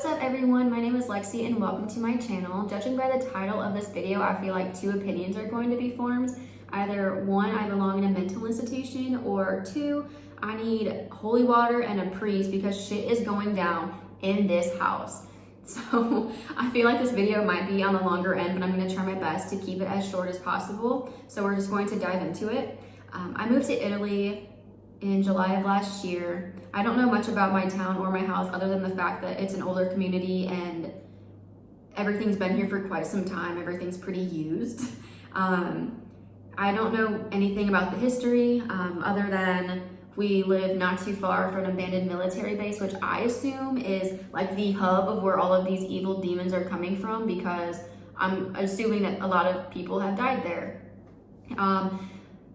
What's up everyone, my name is Lexi and welcome to my channel. Judging by the title of this video, I feel like two opinions are going to be formed. Either one, I belong in a mental institution, or two, I need holy water and a priest because shit is going down in this house. So I feel like this video might be on the longer end, but I'm going to try my best to keep it as short as possible. So we're just going to dive into it. I moved to Italy in July of last year. I don't know much about my town or my house other than the fact that it's an older community and everything's been here for quite some time. Everything's pretty used. I don't know anything about the history other than we live not too far from an abandoned military base, which I assume is like the hub of where all of these evil demons are coming from, because I'm assuming that a lot of people have died there.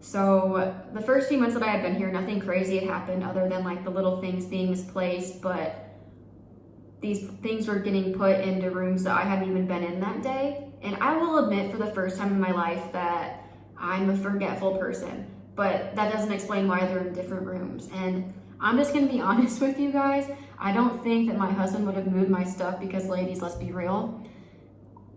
So the first few months that I had been here, nothing crazy had happened other than like the little things being misplaced, but these things were getting put into rooms that I hadn't even been in that day. And I will admit for the first time in my life that I'm a forgetful person, but that doesn't explain why they're in different rooms. And I'm just gonna be honest with you guys. I don't think that my husband would have moved my stuff because, ladies, let's be real,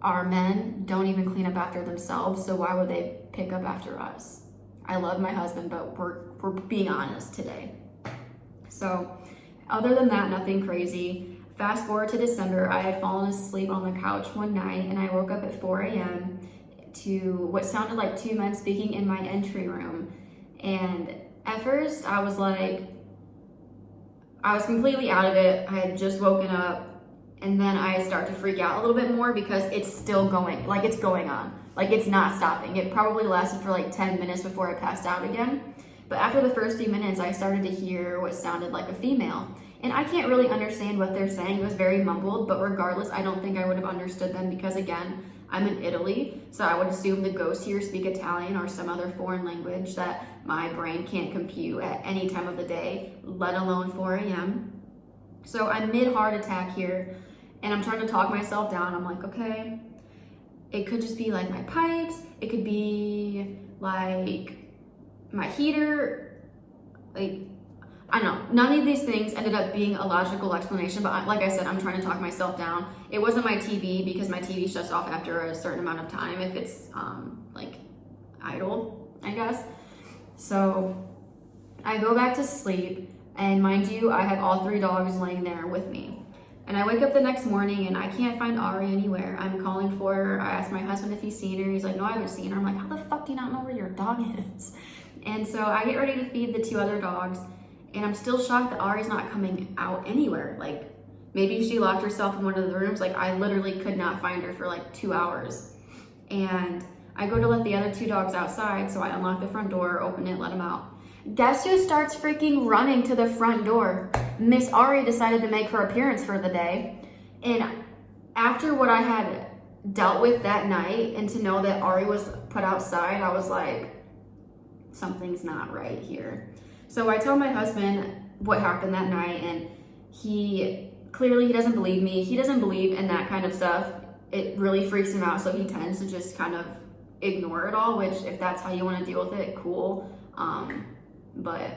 our men don't even clean up after themselves, so why would they pick up after us? I love my husband, but we're being honest today. So other than that, nothing crazy. Fast forward to December, I had fallen asleep on the couch one night and I woke up at 4 a.m. to what sounded like two men speaking in my entry room. And at first I was completely out of it. I had just woken up, and then I start to freak out a little bit more because it's still going, like it's going on. Like it's not stopping. It probably lasted for like 10 minutes before I passed out again. But after the first few minutes, I started to hear what sounded like a female. And I can't really understand what they're saying. It was very mumbled, but regardless, I don't think I would have understood them because, again, I'm in Italy. So I would assume the ghosts here speak Italian or some other foreign language that my brain can't compute at any time of the day, let alone 4 a.m. So I'm mid-heart attack here, and I'm trying to talk myself down. I'm like, okay, it could just be like my pipes. It could be like my heater. Like, I don't know. None of these things ended up being a logical explanation, but like I said, I'm trying to talk myself down. It wasn't my TV because my TV shuts off after a certain amount of time if it's like idle, I guess. So I go back to sleep, and mind you, I have all three dogs laying there with me. And I wake up the next morning and I can't find Ari anywhere. I'm calling for her. I asked my husband if he's seen her. He's like, no, I haven't seen her. I'm like, how the fuck do you not know where your dog is? And so I get ready to feed the two other dogs, and I'm still shocked that Ari's not coming out anywhere. Like, maybe she locked herself in one of the rooms. Like, I literally could not find her for like 2 hours. And I go to let the other two dogs outside, so I unlock the front door, open it, let them out. Guess who starts freaking running to the front door? Miss Ari decided to make her appearance for the day. And after what I had dealt with that night, and to know that Ari was put outside, I was like, something's not right here. So I tell my husband what happened that night, and he doesn't believe me. He doesn't believe in that kind of stuff. It really freaks him out, so he tends to just kind of ignore it all, which if that's how you want to deal with it, cool. But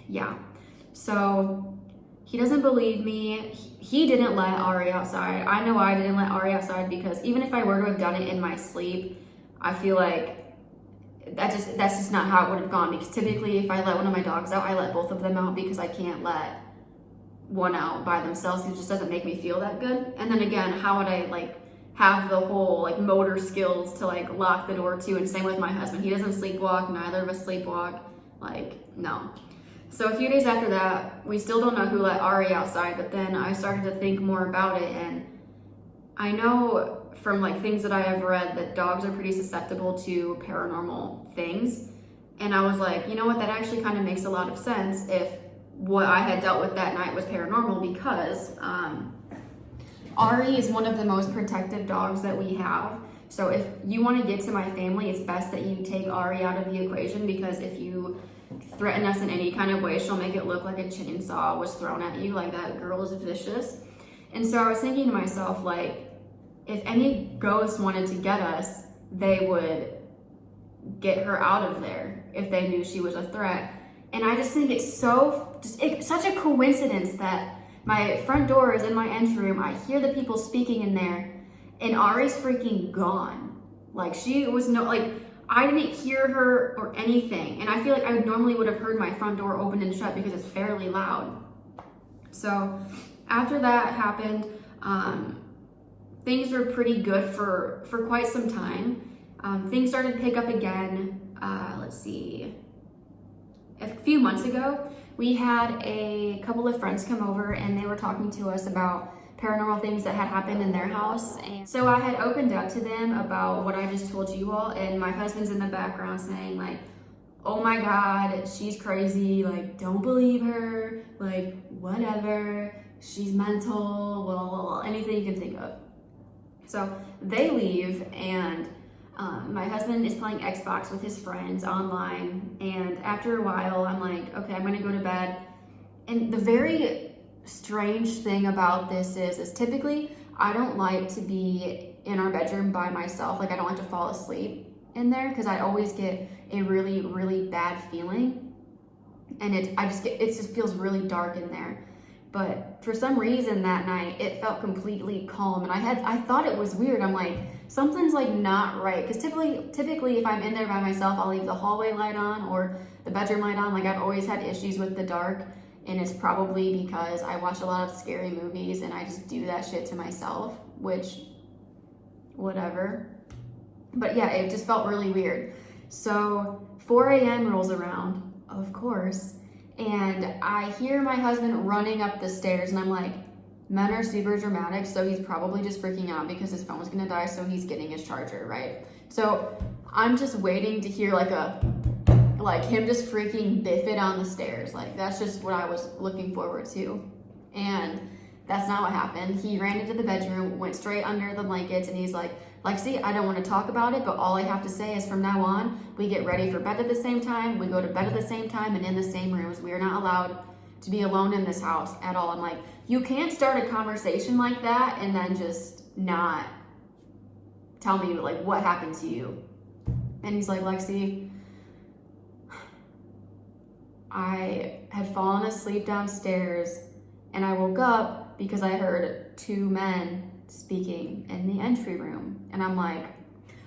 yeah, so he doesn't believe me. He didn't let Ari outside. I know I didn't let Ari outside because even if I were to have done it in my sleep, I feel like that's just not how it would have gone, because typically if I let one of my dogs out, I let both of them out because I can't let one out by themselves. It just doesn't make me feel that good. And then again, how would I like have the whole like motor skills to like lock the door too? And same with my husband. He doesn't sleepwalk. Neither of us sleepwalk. Like, no. So a few days after that, we still don't know who let Ari outside, but then I started to think more about it, and I know from like things that I have read that dogs are pretty susceptible to paranormal things. And I was like, you know what, that actually kind of makes a lot of sense if what I had dealt with that night was paranormal, because Ari is one of the most protective dogs that we have. So if you want to get to my family, it's best that you take Ari out of the equation, because if you threaten us in any kind of way, she'll make it look like a chainsaw was thrown at you. Like, that girl is vicious. And so I was thinking to myself, like, if any ghosts wanted to get us, they would get her out of there if they knew she was a threat. And I just think it's such a coincidence that My front door is in my entry room. I hear the people speaking in there, and Ari's freaking gone. Like, she was I didn't hear her or anything. And I feel like I normally would have heard my front door open and shut because it's fairly loud. So after that happened, things were pretty good for quite some time. Things started to pick up again. Let's see. A few months ago, we had a couple of friends come over and they were talking to us about paranormal things that had happened in their house. And so I had opened up to them about what I just told you all, and my husband's in the background saying like, oh my God, she's crazy, like, don't believe her, like, whatever, she's mental, well, anything you can think of. So they leave, and my husband is playing Xbox with his friends online, and after a while, I'm like, okay, I'm gonna go to bed. And the very strange thing about this is typically I don't like to be in our bedroom by myself. Like, I don't like to fall asleep in there because I always get a really, really bad feeling, and it just feels really dark in there. But for some reason that night it felt completely calm, and I thought it was weird. I'm like, something's like not right, because typically if I'm in there by myself, I'll leave the hallway light on or the bedroom light on. Like, I've always had issues with the dark, and it's probably because I watch a lot of scary movies and I just do that shit to myself, which, whatever. But yeah, it just felt really weird. So 4 a.m. rolls around, of course, and I hear my husband running up the stairs, and I'm like, men are super dramatic, so he's probably just freaking out because his phone was gonna die, so he's getting his charger, right? So I'm just waiting to hear like him just freaking biff it on the stairs. Like, that's just what I was looking forward to. And that's not what happened. He ran into the bedroom, went straight under the blankets, and he's like, Lexi, I don't want to talk about it, but all I have to say is from now on, we get ready for bed at the same time, we go to bed at the same time, and in the same rooms. We are not allowed to be alone in this house at all. I'm like, you can't start a conversation like that and then just not tell me like what happened to you. And he's like, Lexi, I had fallen asleep downstairs and I woke up because I heard 2 men speaking in the entry room. And I'm like,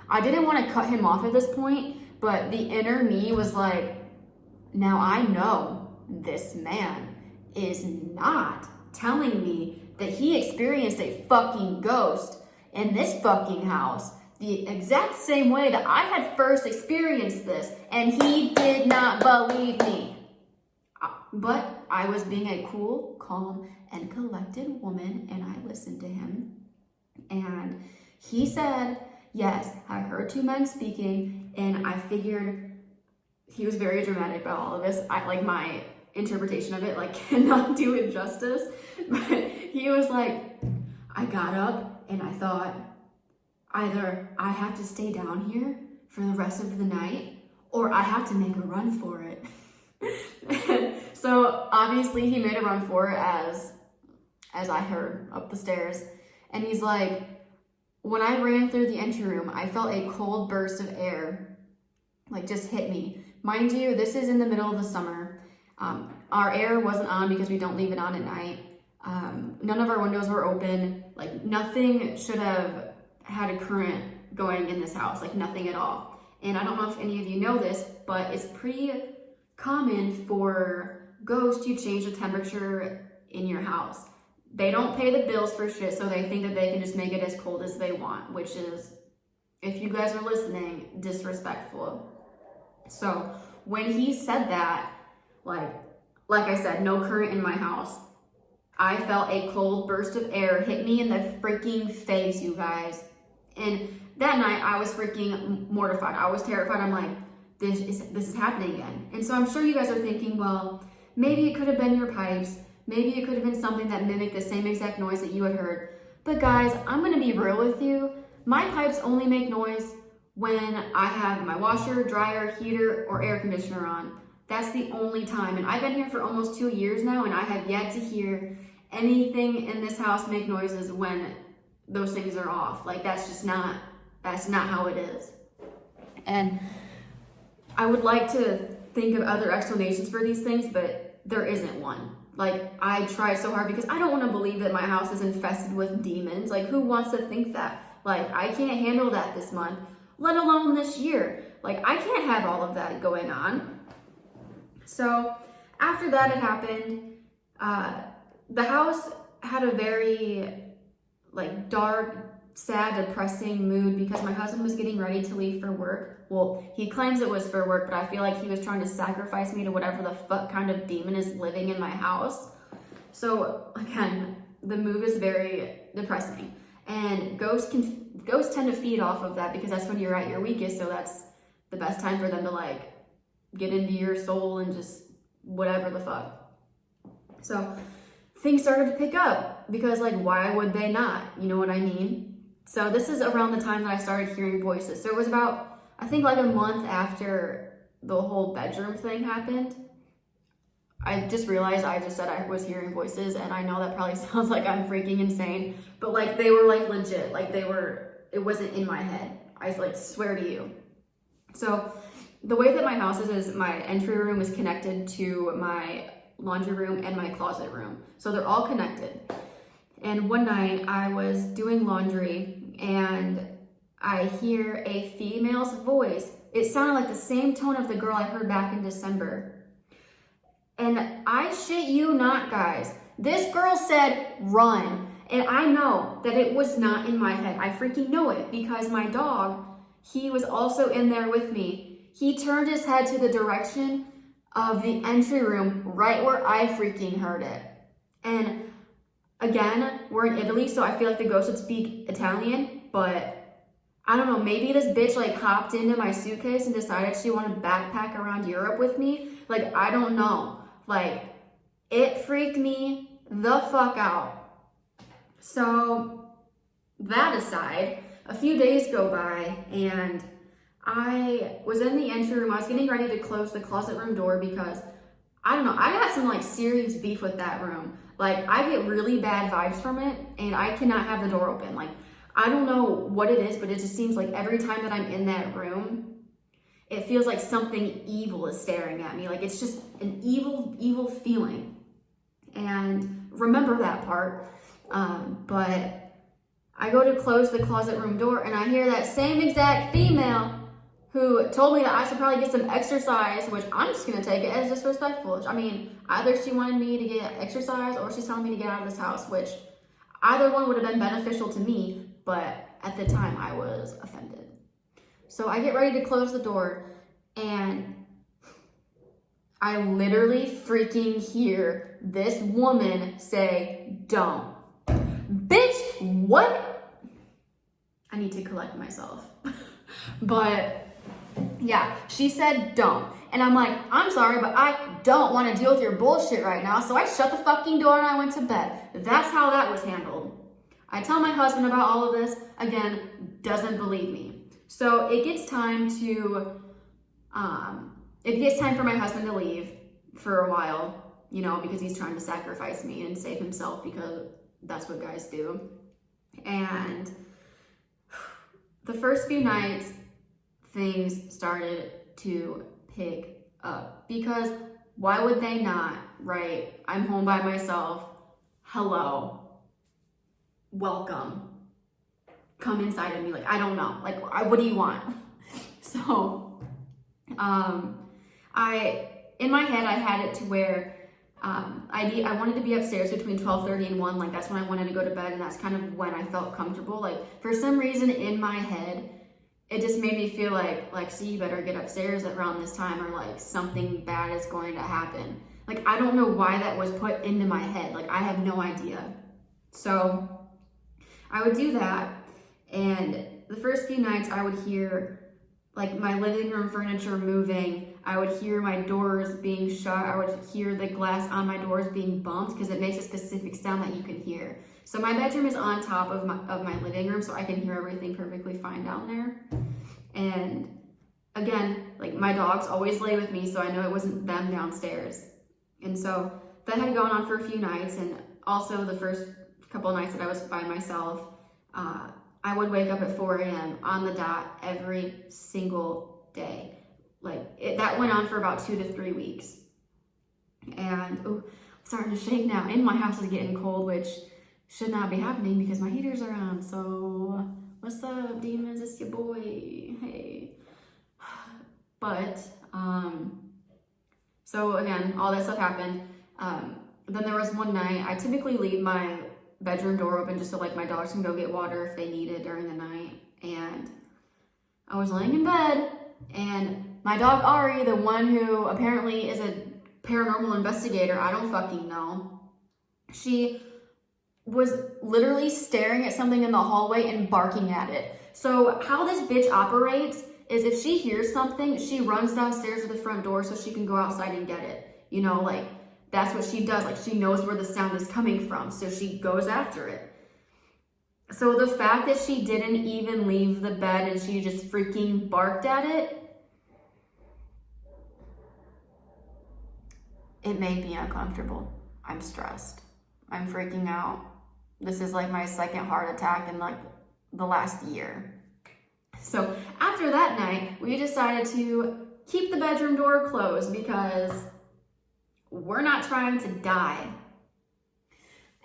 I didn't want to cut him off at this point, but the inner me was like, now I know this man is not telling me that he experienced a fucking ghost in this fucking house the exact same way that I had first experienced this, and he did not believe me. But I was being a cool, calm, and collected woman, and I listened to him. And he said, yes, I heard 2 men speaking, and I figured he was very dramatic about all of this. My interpretation of it cannot do it justice. But he was like, I got up and I thought, either I have to stay down here for the rest of the night, or I have to make a run for it. So obviously he made a run for it as I heard up the stairs. And he's like, when I ran through the entry room, I felt a cold burst of air, just hit me. Mind you, this is in the middle of the summer. Our air wasn't on because we don't leave it on at night. None of our windows were open. Nothing should have had a current going in this house, nothing at all. And I don't know if any of you know this, but it's pretty common for ghosts to change the temperature in your house. They don't pay the bills for shit, so they think that they can just make it as cold as they want, which is, if you guys are listening, disrespectful. So when he said that, like I said, no current in my house, I felt a cold burst of air hit me in the freaking face, you guys. And that night I was freaking mortified. I was terrified. I'm like, this is happening again. And so I'm sure you guys are thinking, well, maybe it could have been your pipes. Maybe it could have been something that mimicked the same exact noise that you had heard. But guys, I'm gonna be real with you. My pipes only make noise when I have my washer, dryer, heater, or air conditioner on. That's the only time. And I've been here for almost 2 years now, and I have yet to hear anything in this house make noises when those things are off. That's not how it is. And I would like to think of other explanations for these things, but there isn't one. Like, I try so hard because I don't want to believe that my house is infested with demons. Like, who wants to think that? Like, I can't handle that this month, let alone this year. Like, I can't have all of that going on. So after that had happened, the house had a very like dark, sad, depressing mood because my husband was getting ready to leave for work. Well, he claims it was for work, but I feel like he was trying to sacrifice me to whatever the fuck kind of demon is living in my house. So again, the mood is very depressing, and ghosts tend to feed off of that because that's when you're at your weakest. So that's the best time for them to like get into your soul and just whatever the fuck. So things started to pick up because, like, why would they not? You know what I mean? So this is around the time that I started hearing voices. So it was about, I think, like a month after the whole bedroom thing happened. I just realized I just said I was hearing voices, and I know that probably sounds like I'm freaking insane, but like they were like legit, like it wasn't in my head. I like swear to you. So the way that my house is my entry room is connected to my laundry room and my closet room. So they're all connected. And one night I was doing laundry and I hear a female's voice. It sounded like the same tone of the girl I heard back in December. And I shit you not, guys. This girl said, run. And I know that it was not in my head. I freaking know it because my dog, he was also in there with me. He turned his head to the direction of the entry room right where I freaking heard it. And again, we're in Italy, so I feel like the ghost would speak Italian, but I don't know, maybe this bitch like hopped into my suitcase and decided she wanted to backpack around Europe with me. Like, I don't know. Like, it freaked me the fuck out. So that aside, a few days go by and I was in the entry room. I was getting ready to close the closet room door because, I don't know, I got some like serious beef with that room. Like, I get really bad vibes from it and I cannot have the door open. Like, I don't know what it is, but it just seems like every time that I'm in that room, it feels like something evil is staring at me. Like, it's just an evil feeling. And remember that part. But I go to close the closet room door and I hear that same exact female who told me that I should probably get some exercise, which I'm just gonna take it as disrespectful. I mean, either she wanted me to get exercise or she's telling me to get out of this house, which either one would have been beneficial to me, but at the time I was offended. So I get ready to close the door and I literally freaking hear this woman say, "Don't." Bitch, what? I need to collect myself. But yeah, she said don't. And I'm like, I'm sorry, but I don't want to deal with your bullshit right now. So I shut the fucking door and I went to bed. That's how that was handled. I tell my husband about all of this. Again, doesn't believe me. So it gets time for my husband to leave for a while, you know, because he's trying to sacrifice me and save himself because that's what guys do. And the first few nights, things started to pick up because why would they not, right? I'm home by myself. Hello. Welcome. Come inside of me. Like, I don't know. Like, what do you want? So, in my head, I had it to where I wanted to be upstairs between 12:30 and 1. Like, that's when I wanted to go to bed, and that's kind of when I felt comfortable. Like, for some reason in my head, it just made me feel like, see, you better get upstairs around this time or like something bad is going to happen. Like, I don't know why that was put into my head. Like, I have no idea. So I would do that. And the first few nights I would hear like my living room furniture moving. I would hear my doors being shut. I would hear the glass on my doors being bumped because it makes a specific sound that you can hear. So my bedroom is on top of my living room, so I can hear everything perfectly fine down there. And again, like, my dogs always lay with me, so I know it wasn't them downstairs. And so that had gone on for a few nights, and also the first couple of nights that I was by myself, I would wake up at 4 a.m. on the dot every single day. Like, that went on for about 2 to 3 weeks. And and I'm starting to shake now. And my house is getting cold, which should not be happening because my heaters are on. So what's up, demons? It's your boy. Hey. But so again, all that stuff happened. Then there was one night, I typically leave my bedroom door open just so like my dogs can go get water if they need it during the night. And I was laying in bed, and my dog Ari, the one who apparently is a paranormal investigator, I don't fucking know, she was literally staring at something in the hallway and barking at it. So how this bitch operates is if she hears something, she runs downstairs to the front door so she can go outside and get it. You know, like, that's what she does. Like, she knows where the sound is coming from, so she goes after it. So the fact that she didn't even leave the bed and she just freaking barked at it, it made me uncomfortable. I'm stressed. I'm freaking out. This is like my second heart attack in like the last year. So after that night, we decided to keep the bedroom door closed because we're not trying to die.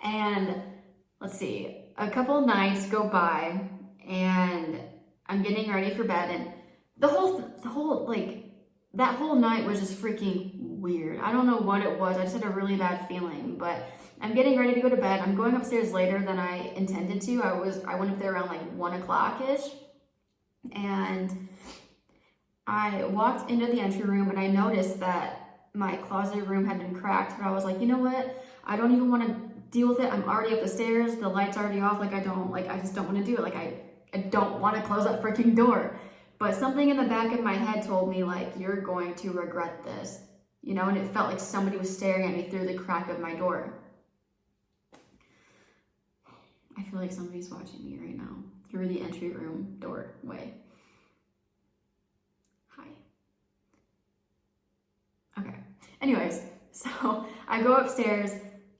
And let's see, a couple nights go by and I'm getting ready for bed, and the whole like that whole night was just freaking weird. I don't know what it was. I just had a really bad feeling, but I'm getting ready to go to bed. I'm going upstairs later than I intended to. I went up there around like 1 o'clock-ish, and I walked into the entry room and I noticed that my closet room had been cracked, but I was like, you know what? I don't even want to deal with it. I'm already up the stairs. The light's already off. Like, I just don't want to do it. Like, I don't want to close that freaking door. But something in the back of my head told me, like, you're going to regret this, you know? And it felt like somebody was staring at me through the crack of my door. I feel like somebody's watching me right now through the entry room doorway. Hi. Okay. Anyways, so I go upstairs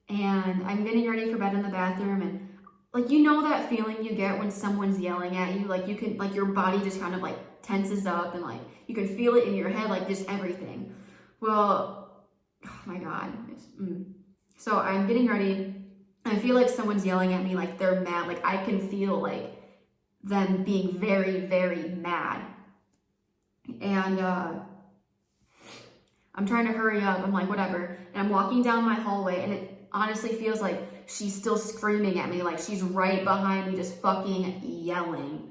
and I'm getting ready for bed in the bathroom, and like, you know that feeling you get when someone's yelling at you, like you can, like your body just kind of like tenses up and like you can feel it in your head, like just everything. Well, oh my God. So I'm getting ready. I feel like someone's yelling at me, like they're mad. Like I can feel like them being very, very mad. And I'm trying to hurry up. I'm like, whatever. And I'm walking down my hallway, and it honestly feels like she's still screaming at me. Like she's right behind me, just fucking yelling.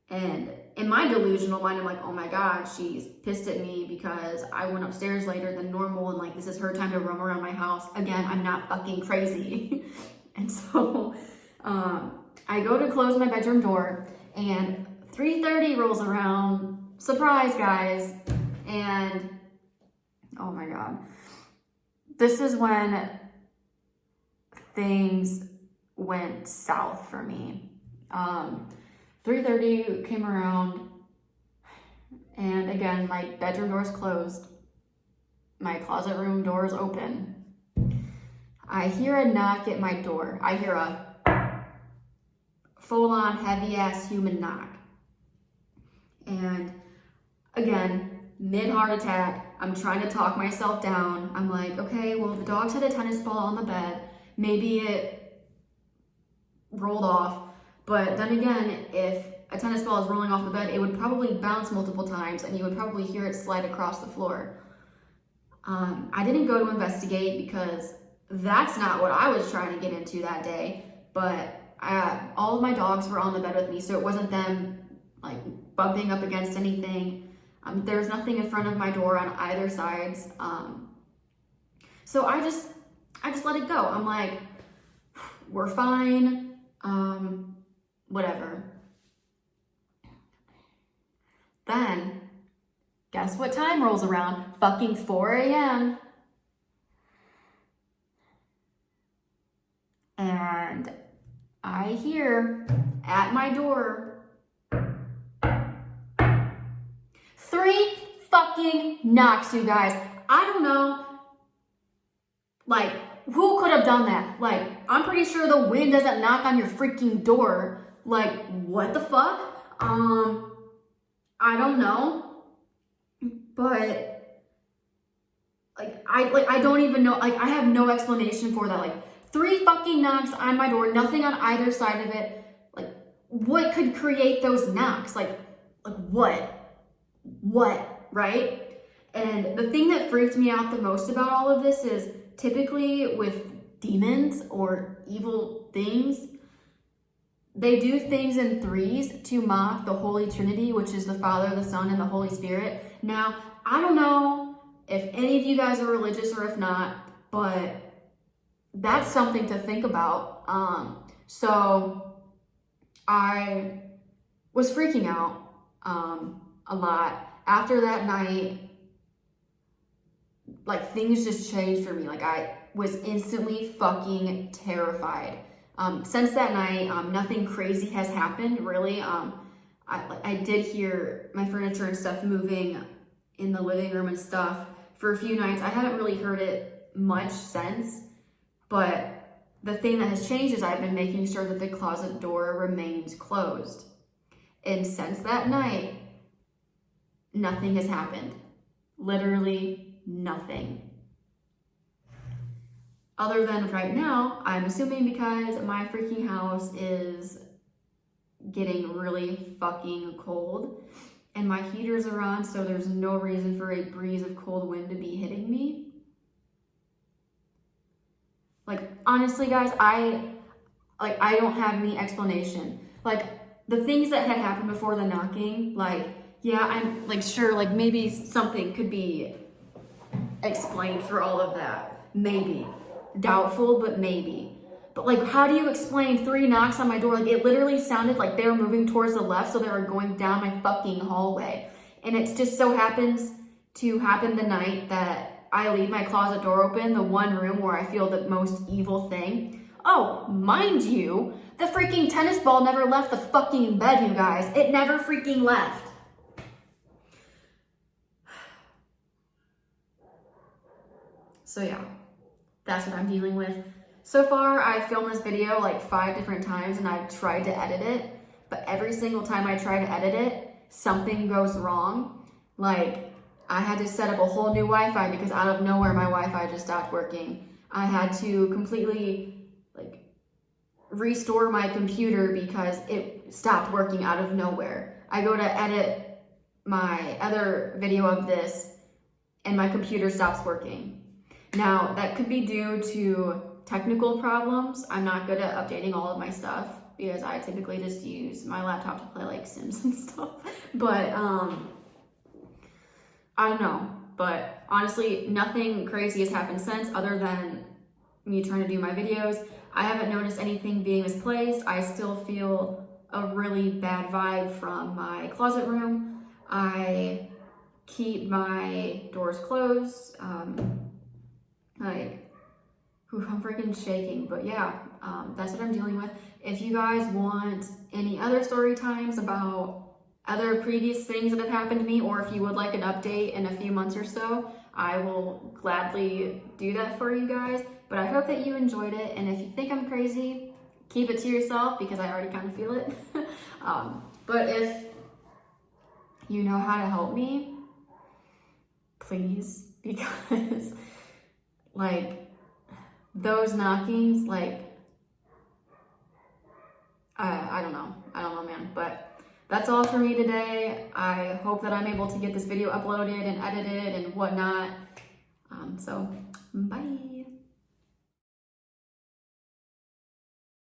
And in my delusional mind, I'm like, oh my God, she's pissed at me because I went upstairs later than normal, and like this is her time to roam around my house. Again, I'm not fucking crazy. And so I go to close my bedroom door, and 3:30 rolls around. Surprise, guys. And oh my God. This is when things went south for me. 3:30 came around, and again, my bedroom door is closed. My closet room door is open. I hear a knock at my door. I hear a full-on heavy-ass human knock. And again, mid-heart attack, I'm trying to talk myself down. I'm like, okay, well, the dogs had a tennis ball on the bed. Maybe it rolled off. But then again, if a tennis ball is rolling off the bed, it would probably bounce multiple times, and you would probably hear it slide across the floor. I didn't go to investigate because that's not what I was trying to get into that day. But all of my dogs were on the bed with me, so it wasn't them like bumping up against anything. There was nothing in front of my door on either sides. So I just let it go. I'm like, we're fine. Whatever. Then, guess what time rolls around? Fucking 4 a.m. And I hear at my door 3 fucking knocks, you guys. I don't know. Like, who could have done that? Like, I'm pretty sure the wind doesn't knock on your freaking door. Like, what the fuck? I don't know. But I don't even know, like, I have no explanation for that. Like, 3 fucking knocks on my door, nothing on either side of it. Like, what could create those knocks? Like what, right? And the thing that freaked me out the most about all of this is typically with demons or evil things, they do things in threes to mock the Holy Trinity, which is the Father, the Son, and the Holy Spirit. Now, I don't know if any of you guys are religious or if not, but that's something to think about. So I was freaking out a lot. After that night, like, things just changed for me. Like, I was instantly fucking terrified. Since that night, nothing crazy has happened, really. I did hear my furniture and stuff moving in the living room and stuff for a few nights. I haven't really heard it much since, but the thing that has changed is I've been making sure that the closet door remains closed. And since that night, nothing has happened. Literally nothing. Other than right now, I'm assuming because my freaking house is getting really fucking cold and my heaters are on, so there's no reason for a breeze of cold wind to be hitting me. Like, honestly, guys, I don't have any explanation. Like, the things that had happened before the knocking, like, yeah, I'm like, sure, like, maybe something could be explained for all of that. Maybe. Doubtful, but maybe. But, like, how do you explain 3 knocks on my door? Like, it literally sounded like they were moving towards the left, so they were going down my fucking hallway. And it just so happens to happen the night that I leave my closet door open, the one room where I feel the most evil thing. Oh, mind you, the freaking tennis ball never left the fucking bed, you guys. It never freaking left. So yeah, that's what I'm dealing with. So far, I've filmed this video like 5 different times and I've tried to edit it, but every single time I try to edit it, something goes wrong. Like, I had to set up a whole new Wi-Fi because out of nowhere, my Wi-Fi just stopped working. I had to completely, like, restore my computer because it stopped working out of nowhere. I go to edit my other video of this and my computer stops working. Now, that could be due to technical problems. I'm not good at updating all of my stuff because I typically just use my laptop to play like Sims and stuff. But I don't know. But honestly, nothing crazy has happened since other than me trying to do my videos. I haven't noticed anything being misplaced. I still feel a really bad vibe from my closet room. I keep my doors closed. I'm freaking shaking, but yeah, that's what I'm dealing with. If you guys want any other story times about other previous things that have happened to me, or if you would like an update in a few months or so, I will gladly do that for you guys. But I hope that you enjoyed it, and if you think I'm crazy, keep it to yourself because I already kind of feel it. But if you know how to help me, please, because like, those knockings, like, I don't know, man, but that's all for me today. I hope that I'm able to get this video uploaded and edited and whatnot. So, bye.